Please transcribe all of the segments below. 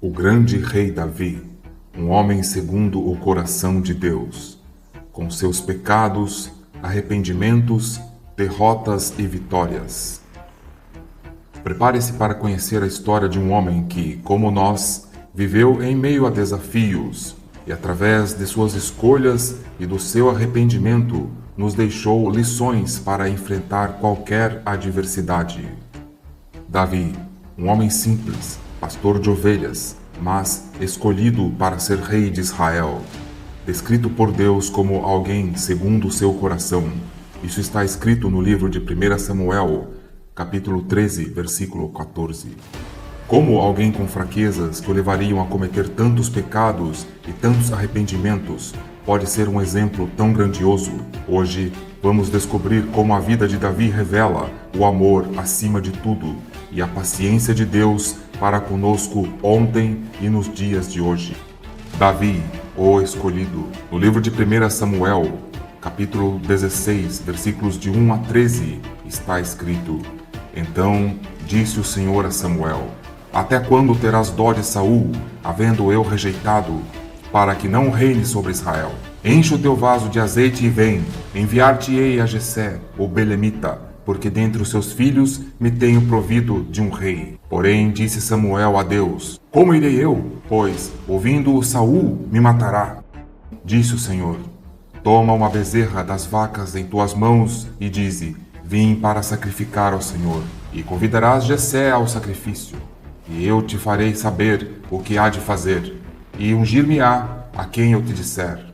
O grande rei Davi, um homem segundo o coração de Deus, com seus pecados, arrependimentos, derrotas e vitórias. Prepare-se para conhecer a história de um homem que, como nós, viveu em meio a desafios e, através de suas escolhas e do seu arrependimento, nos deixou lições para enfrentar qualquer adversidade. Davi, um homem simples, pastor de ovelhas, mas escolhido para ser rei de Israel, descrito por Deus como alguém segundo o seu coração. Isso está escrito no livro de 1 Samuel, capítulo 13, versículo 14. Como alguém com fraquezas que o levariam a cometer tantos pecados e tantos arrependimentos pode ser um exemplo tão grandioso? Hoje vamos descobrir como a vida de Davi revela o amor acima de tudo e a paciência de Deus para conosco ontem e nos dias de hoje. Davi, o escolhido. No livro de 1 Samuel, capítulo 16, versículos de 1 a 13, está escrito: Então disse o Senhor a Samuel: Até quando terás dó de Saul, havendo eu rejeitado, para que não reine sobre Israel? Enche o teu vaso de azeite e vem, enviar-te-ei a Jessé, o belemita, porque dentre os seus filhos me tenho provido de um rei. Porém disse Samuel a Deus: Como irei eu? Pois, ouvindo-o Saul, me matará. Disse o Senhor: Toma uma bezerra das vacas em tuas mãos e dize: Vim para sacrificar ao Senhor, e convidarás Jessé ao sacrifício. E eu te farei saber o que há de fazer, e ungir-me-á a quem eu te disser.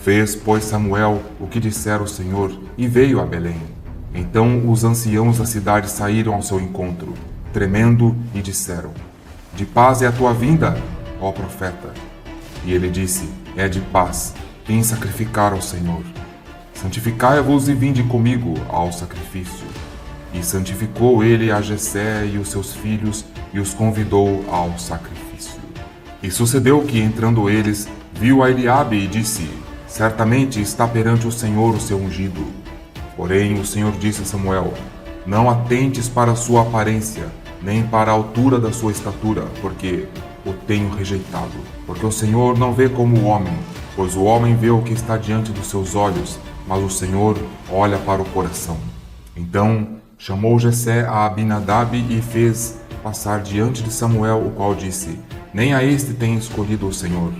Fez, pois, Samuel o que dissera o Senhor, e veio a Belém. Então os anciãos da cidade saíram ao seu encontro, tremendo, e disseram: De paz é a tua vinda, ó profeta. E ele disse: É de paz, vim sacrificar ao Senhor. Santificai-vos e vinde comigo ao sacrifício. E santificou ele a Jessé e os seus filhos, e os convidou ao sacrifício. E sucedeu que, entrando eles, viu a Eliabe e disse: Certamente está perante o Senhor o seu ungido. Porém o Senhor disse a Samuel: Não atentes para a sua aparência, nem para a altura da sua estatura, porque o tenho rejeitado. Porque o Senhor não vê como o homem, pois o homem vê o que está diante dos seus olhos, mas o Senhor olha para o coração. Então chamou Jessé a Abinadab e fez passar diante de Samuel, o qual disse: Nem a este tem escolhido o Senhor.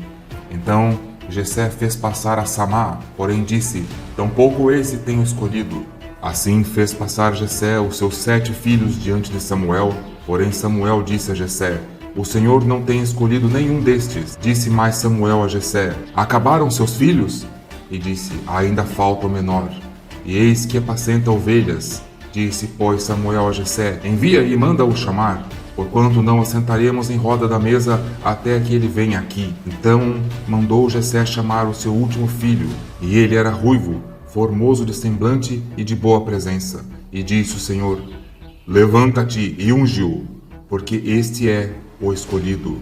Então Jessé fez passar a Samá, porém disse: Tampouco esse tenho escolhido. Assim fez passar Jessé os seus 7 filhos diante de Samuel, porém Samuel disse a Jessé: O Senhor não tem escolhido nenhum destes. Disse mais Samuel a Jessé: Acabaram seus filhos? E disse: Ainda falta o menor. E eis que apacenta ovelhas. Disse, pois, Samuel a Jessé: Envia e manda-o chamar, porquanto não assentaremos em roda da mesa até que ele venha aqui. Então mandou Jessé chamar o seu último filho, e ele era ruivo, formoso de semblante e de boa presença. E disse o Senhor: Levanta-te e unge-o, porque este é o escolhido.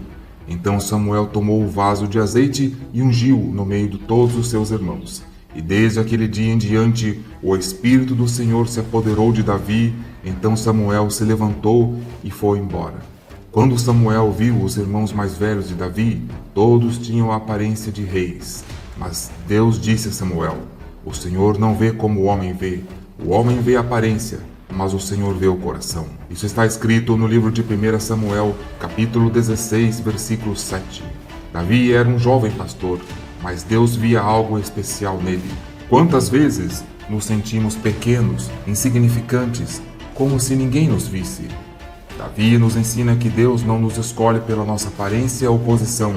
Então Samuel tomou o vaso de azeite e ungiu-o no meio de todos os seus irmãos. E desde aquele dia em diante, o Espírito do Senhor se apoderou de Davi. Então Samuel se levantou e foi embora. Quando Samuel viu os irmãos mais velhos de Davi, todos tinham a aparência de reis. Mas Deus disse a Samuel: O Senhor não vê como o homem vê. O homem vê a aparência, mas o Senhor vê o coração. Isso está escrito no livro de 1 Samuel, capítulo 16, versículo 7. Davi era um jovem pastor, mas Deus via algo especial nele. Quantas vezes nos sentimos pequenos, insignificantes, como se ninguém nos visse? Davi nos ensina que Deus não nos escolhe pela nossa aparência ou posição,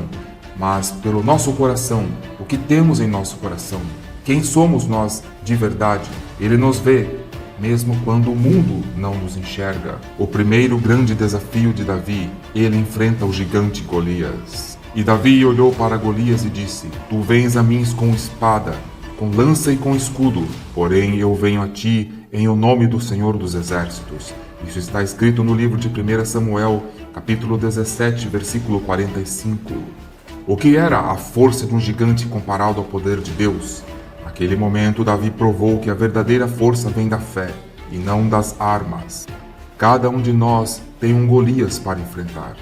mas pelo nosso coração, o que temos em nosso coração. Quem somos nós de verdade? Ele nos vê, mesmo quando o mundo não nos enxerga. O primeiro grande desafio de Davi, ele enfrenta o gigante Golias. E Davi olhou para Golias e disse: Tu vens a mim com espada, com lança e com escudo, porém eu venho a ti em o nome do Senhor dos Exércitos. Isso está escrito no livro de 1 Samuel, capítulo 17, versículo 45. O que era a força de um gigante comparado ao poder de Deus? Naquele momento, Davi provou que a verdadeira força vem da fé e não das armas. Cada um de nós tem um Golias para enfrentar.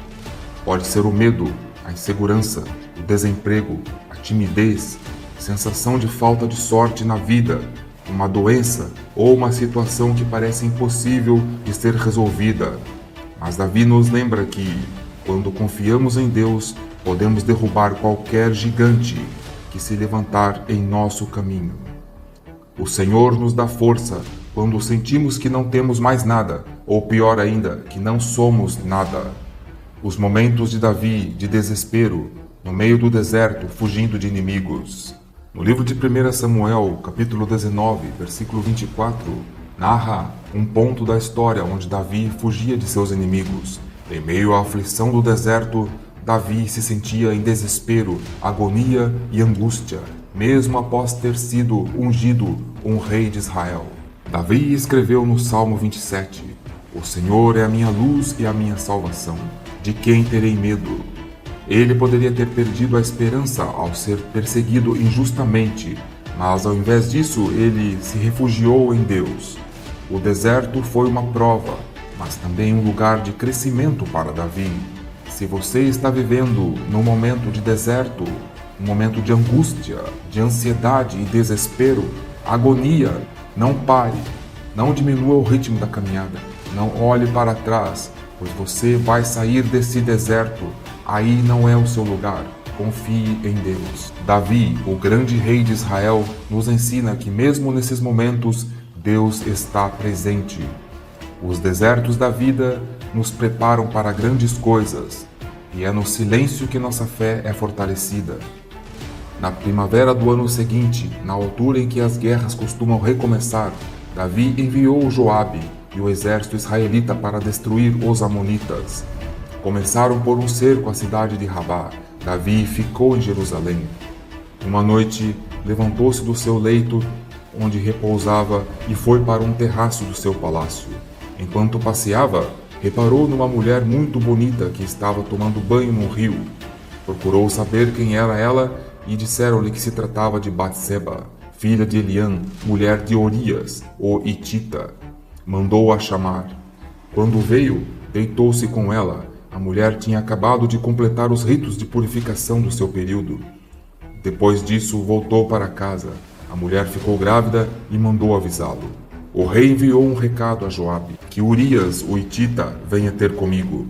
Pode ser o medo, a insegurança, o desemprego, a timidez, sensação de falta de sorte na vida, uma doença ou uma situação que parece impossível de ser resolvida. Mas Davi nos lembra que, quando confiamos em Deus, podemos derrubar qualquer gigante que se levantar em nosso caminho. O Senhor nos dá força quando sentimos que não temos mais nada, ou pior ainda, que não somos nada. Os momentos de Davi de desespero, no meio do deserto, fugindo de inimigos. No livro de 1 Samuel, capítulo 19, versículo 24, narra um ponto da história onde Davi fugia de seus inimigos. Em meio à aflição do deserto, Davi se sentia em desespero, agonia e angústia, mesmo após ter sido ungido um rei de Israel. Davi escreveu no Salmo 27, "O Senhor é a minha luz e a minha salvação. De quem terei medo?" Ele poderia ter perdido a esperança ao ser perseguido injustamente, mas ao invés disso, ele se refugiou em Deus. O deserto foi uma prova, mas também um lugar de crescimento para Davi. Se você está vivendo num momento de deserto, um momento de angústia, de ansiedade e desespero, agonia, não pare, não diminua o ritmo da caminhada, não olhe para trás, pois você vai sair desse deserto. Aí não é o seu lugar. Confie em Deus. Davi, o grande rei de Israel, nos ensina que mesmo nesses momentos, Deus está presente. Os desertos da vida nos preparam para grandes coisas, e é no silêncio que nossa fé é fortalecida. Na primavera do ano seguinte, na altura em que as guerras costumam recomeçar, Davi enviou Joabe e o exército israelita para destruir os amonitas. Começaram por um cerco à cidade de Rabá. Davi ficou em Jerusalém. Uma noite, levantou-se do seu leito, onde repousava, e foi para um terraço do seu palácio. Enquanto passeava, reparou numa mulher muito bonita que estava tomando banho num rio. Procurou saber quem era ela e disseram-lhe que se tratava de Batseba, filha de Eliã, mulher de Urias, o Hitita. Mandou-a chamar. Quando veio, deitou-se com ela. A mulher tinha acabado de completar os ritos de purificação do seu período. Depois disso, voltou para casa. A mulher ficou grávida e mandou avisá-lo. O rei enviou um recado a Joabe, que Urias, o Hitita, venha ter comigo.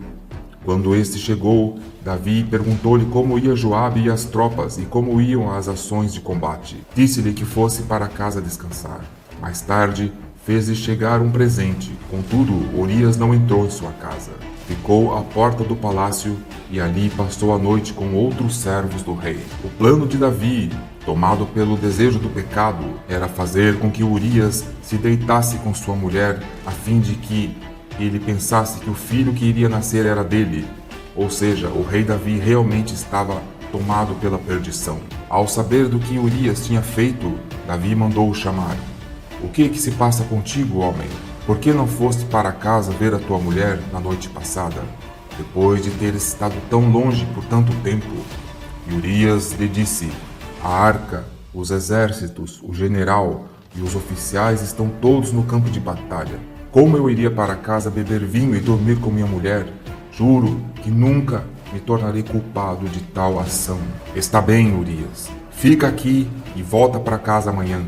Quando este chegou, Davi perguntou-lhe como ia Joabe e as tropas e como iam as ações de combate. Disse-lhe que fosse para casa descansar. Mais tarde, fez-lhe chegar um presente. Contudo, Urias não entrou em sua casa. Ficou à porta do palácio e ali passou a noite com outros servos do rei. O plano de Davi, tomado pelo desejo do pecado, era fazer com que Urias se deitasse com sua mulher, a fim de que ele pensasse que o filho que iria nascer era dele. Ou seja, o rei Davi realmente estava tomado pela perdição. Ao saber do que Urias tinha feito, Davi mandou-o chamar. "O que se passa contigo, homem? Por que não foste para casa ver a tua mulher na noite passada, depois de teres estado tão longe por tanto tempo?" E Urias lhe disse: "A arca, os exércitos, o general e os oficiais estão todos no campo de batalha. Como eu iria para casa beber vinho e dormir com minha mulher? Juro que nunca me tornarei culpado de tal ação." "Está bem, Urias. Fica aqui e volta para casa amanhã."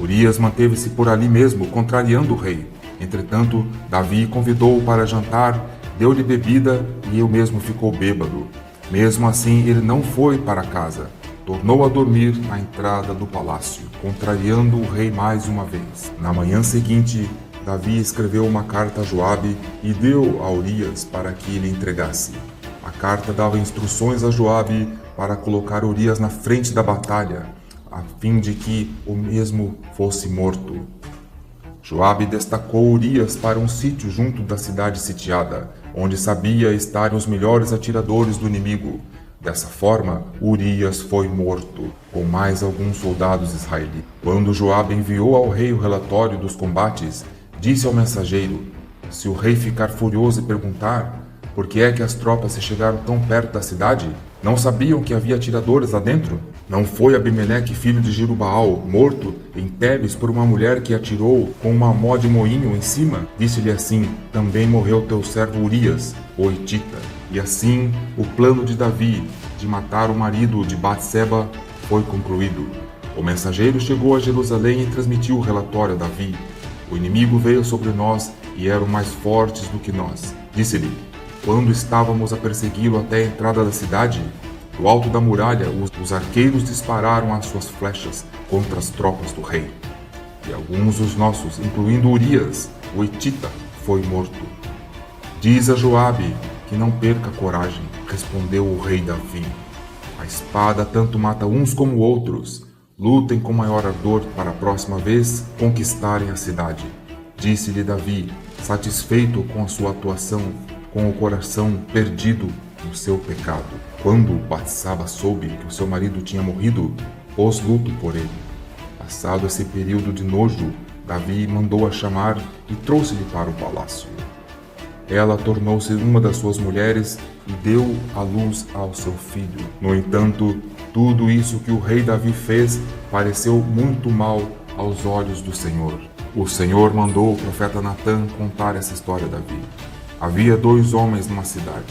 Urias manteve-se por ali mesmo, contrariando o rei. Entretanto, Davi convidou-o para jantar, deu-lhe bebida e ele mesmo ficou bêbado. Mesmo assim, ele não foi para casa. Tornou a dormir na entrada do palácio, contrariando o rei mais uma vez. Na manhã seguinte, Davi escreveu uma carta a Joabe e deu a Urias para que ele entregasse. A carta dava instruções a Joabe para colocar Urias na frente da batalha, a fim de que o mesmo fosse morto. Joabe destacou Urias para um sítio junto da cidade sitiada, onde sabia estarem os melhores atiradores do inimigo. Dessa forma, Urias foi morto, com mais alguns soldados israelitas. Quando Joabe enviou ao rei o relatório dos combates, disse ao mensageiro: "Se o rei ficar furioso e perguntar por que é que as tropas se chegaram tão perto da cidade, não sabiam que havia atiradores lá dentro? Não foi Abimeleque, filho de Jerubaal, morto em Tebes por uma mulher que atirou com uma mó de moinho em cima? Disse-lhe assim: também morreu teu servo Urias, o Hitita." E assim, o plano de Davi de matar o marido de Batseba foi concluído. O mensageiro chegou a Jerusalém e transmitiu o relatório a Davi. O inimigo veio sobre nós e eram mais fortes do que nós. Disse-lhe, quando estávamos a persegui-lo até a entrada da cidade, do alto da muralha, os arqueiros dispararam as suas flechas contra as tropas do rei. E alguns dos nossos, incluindo Urias, o Hitita, foi morto. Diz a Joabe que não perca a coragem, respondeu o rei Davi. A espada tanto mata uns como outros. Lutem com maior ardor para a próxima vez conquistarem a cidade. Disse-lhe Davi, satisfeito com a sua atuação, com o coração perdido no seu pecado. Quando Batseba soube que o seu marido tinha morrido, pôs luto por ele. Passado esse período de nojo, Davi mandou-a chamar e trouxe-lhe para o palácio. Ela tornou-se uma das suas mulheres e deu à luz ao seu filho. No entanto, tudo isso que o rei Davi fez pareceu muito mal aos olhos do Senhor. O Senhor mandou o profeta Natã contar essa história a Davi. Havia 2 homens numa cidade.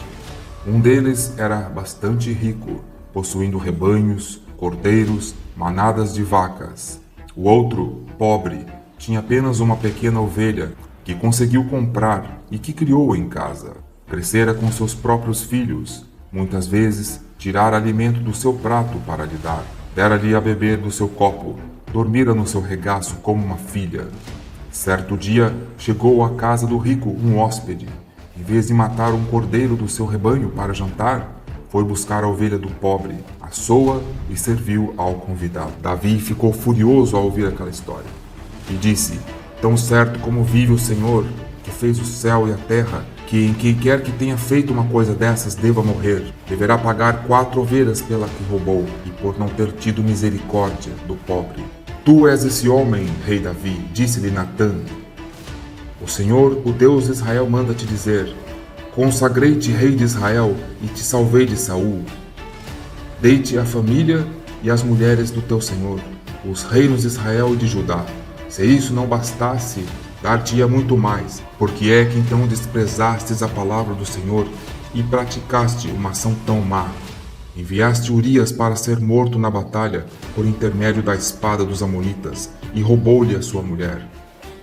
Um deles era bastante rico, possuindo rebanhos, cordeiros, manadas de vacas. O outro, pobre, tinha apenas uma pequena ovelha que conseguiu comprar e que criou em casa. Crescera com seus próprios filhos, muitas vezes tirara alimento do seu prato para lhe dar, dera-lhe a beber do seu copo, dormira no seu regaço como uma filha. Certo dia chegou à casa do rico um hóspede. Em vez de matar um cordeiro do seu rebanho para jantar, foi buscar a ovelha do pobre, assou-a e serviu ao convidado. Davi ficou furioso ao ouvir aquela história e disse, tão certo como vive o Senhor, que fez o céu e a terra, que em quem quer que tenha feito uma coisa dessas deva morrer. Deverá pagar 4 ovelhas pela que roubou e por não ter tido misericórdia do pobre. Tu és esse homem, rei Davi, disse-lhe Natã. O Senhor, o Deus de Israel, manda te dizer, consagrei-te rei de Israel e te salvei de Saul. Dei-te a família e as mulheres do teu Senhor, os reinos de Israel e de Judá. Se isso não bastasse, dar-te-ia muito mais, porque é que então desprezastes a palavra do Senhor e praticaste uma ação tão má. Enviaste Urias para ser morto na batalha por intermédio da espada dos amonitas e roubou-lhe a sua mulher.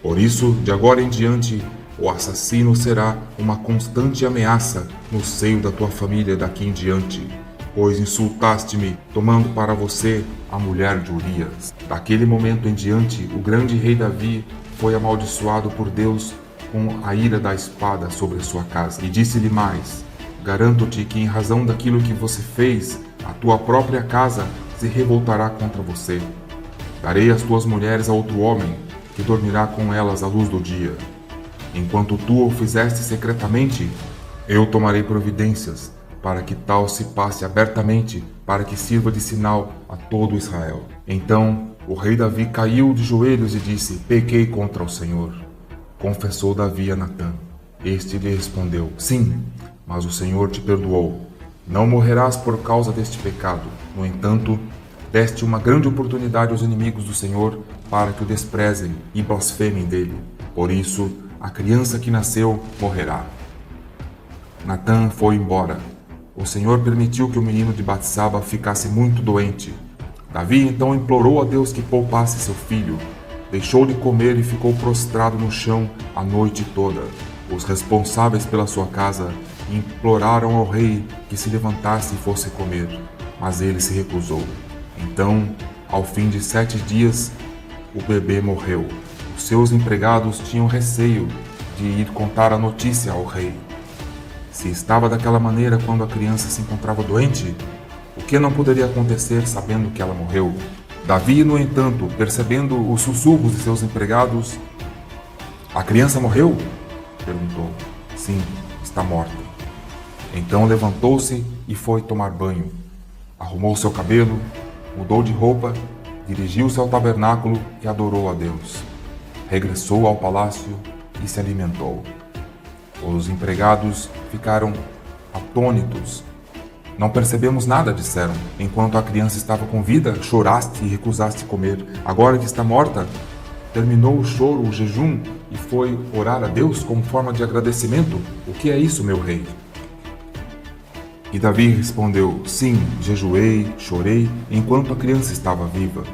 Por isso, de agora em diante, o assassino será uma constante ameaça no seio da tua família daqui em diante, pois insultaste-me, tomando para você a mulher de Urias. Daquele momento em diante, o grande rei Davi foi amaldiçoado por Deus com a ira da espada sobre a sua casa. E disse-lhe mais, garanto-te que em razão daquilo que você fez, a tua própria casa se revoltará contra você. Darei as tuas mulheres a outro homem, que dormirá com elas à luz do dia. Enquanto tu o fizeste secretamente, eu tomarei providências, para que tal se passe abertamente, para que sirva de sinal a todo Israel. Então o rei Davi caiu de joelhos e disse, pequei contra o Senhor. Confessou Davi a Natã. Este lhe respondeu, sim, mas o Senhor te perdoou. Não morrerás por causa deste pecado. No entanto, deste uma grande oportunidade aos inimigos do Senhor para que o desprezem e blasfemem dele. Por isso, a criança que nasceu morrerá. Natã foi embora. O Senhor permitiu que o menino de Batseba ficasse muito doente. Davi então implorou a Deus que poupasse seu filho. Deixou-lhe comer e ficou prostrado no chão a noite toda. Os responsáveis pela sua casa imploraram ao rei que se levantasse e fosse comer, mas ele se recusou. Então, ao fim de 7 dias, o bebê morreu. Os seus empregados tinham receio de ir contar a notícia ao rei. Se estava daquela maneira quando a criança se encontrava doente, o que não poderia acontecer sabendo que ela morreu? Davi, no entanto, percebendo os sussurros de seus empregados, a criança morreu? Perguntou. Sim, está morta. Então levantou-se e foi tomar banho. Arrumou seu cabelo, mudou de roupa, dirigiu-se ao tabernáculo e adorou a Deus. Regressou ao palácio e se alimentou. Os empregados ficaram atônitos. Não percebemos nada, disseram. Enquanto a criança estava com vida, choraste e recusaste comer. Agora que está morta, terminou o choro, o jejum, e foi orar a Deus como forma de agradecimento? O que é isso, meu rei? E Davi respondeu: sim, jejuei, chorei, enquanto a criança estava viva.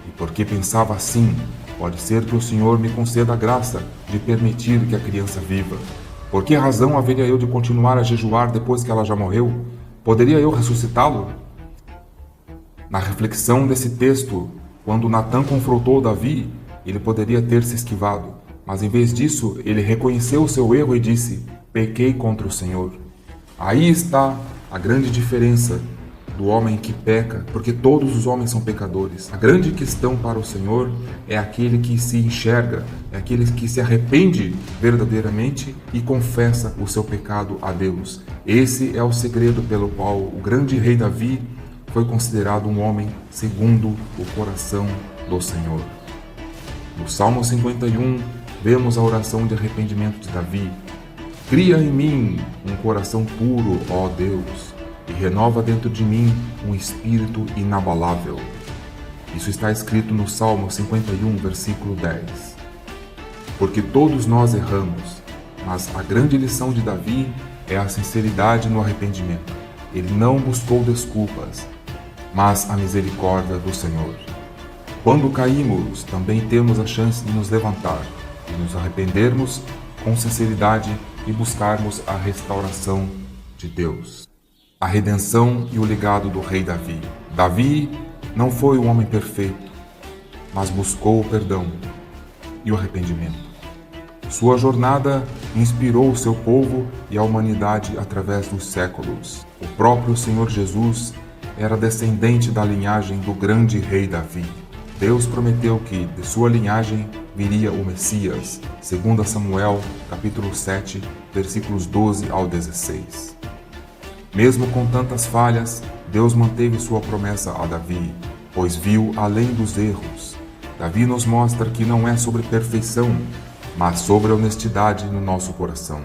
E porque pensava assim, pode ser que o Senhor me conceda a graça de permitir que a criança viva. Por que razão haveria eu de continuar a jejuar depois que ela já morreu? Poderia eu ressuscitá-lo? Na reflexão desse texto, quando Natã confrontou Davi, ele poderia ter se esquivado, mas em vez disso, ele reconheceu o seu erro e disse: pequei contra o Senhor. Aí está a grande diferença do homem que peca, porque todos os homens são pecadores. A grande questão para o Senhor é aquele que se enxerga, é aquele que se arrepende verdadeiramente e confessa o seu pecado a Deus. Esse é o segredo pelo qual o grande rei Davi foi considerado um homem segundo o coração do Senhor. No Salmo 51, vemos a oração de arrependimento de Davi. Cria em mim um coração puro, ó Deus, e renova dentro de mim um espírito inabalável. Isso está escrito no Salmo 51, versículo 10. Porque todos nós erramos, mas a grande lição de Davi é a sinceridade no arrependimento. Ele não buscou desculpas, mas a misericórdia do Senhor. Quando caímos, também temos a chance de nos levantar e nos arrependermos com sinceridade e buscarmos a restauração de Deus. A redenção e o legado do rei Davi. Davi não foi um homem perfeito, mas buscou o perdão e o arrependimento. Sua jornada inspirou o seu povo e a humanidade através dos séculos. O próprio Senhor Jesus era descendente da linhagem do grande rei Davi. Deus prometeu que de sua linhagem viria o Messias, segundo Samuel, capítulo 7, versículos 12 ao 16. Mesmo com tantas falhas, Deus manteve sua promessa a Davi, pois viu além dos erros. Davi nos mostra que não é sobre perfeição, mas sobre a honestidade no nosso coração.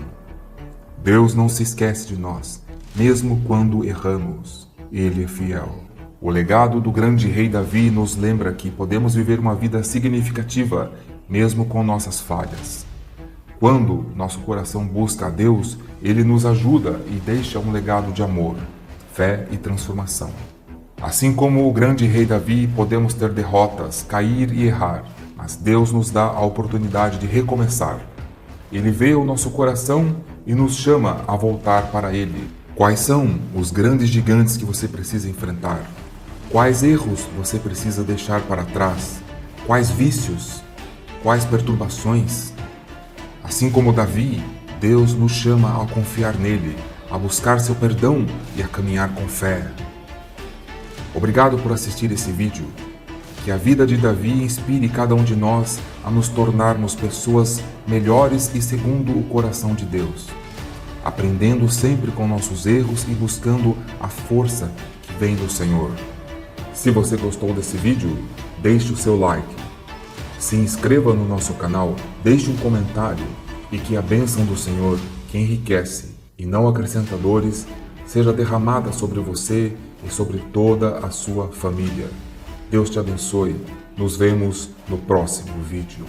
Deus não se esquece de nós, mesmo quando erramos. Ele é fiel. O legado do grande rei Davi nos lembra que podemos viver uma vida significativa, mesmo com nossas falhas. Quando nosso coração busca a Deus, Ele nos ajuda e deixa um legado de amor, fé e transformação. Assim como o grande rei Davi, podemos ter derrotas, cair e errar, mas Deus nos dá a oportunidade de recomeçar. Ele vê o nosso coração e nos chama a voltar para Ele. Quais são os grandes gigantes que você precisa enfrentar? Quais erros você precisa deixar para trás? Quais vícios? Quais perturbações? Assim como Davi, Deus nos chama a confiar nele, a buscar seu perdão e a caminhar com fé. Obrigado por assistir esse vídeo. Que a vida de Davi inspire cada um de nós a nos tornarmos pessoas melhores e segundo o coração de Deus, aprendendo sempre com nossos erros e buscando a força que vem do Senhor. Se você gostou desse vídeo, deixe o seu like. Se inscreva no nosso canal, deixe um comentário e que a bênção do Senhor, que enriquece e não acrescenta dores, seja derramada sobre você e sobre toda a sua família. Deus te abençoe. Nos vemos no próximo vídeo.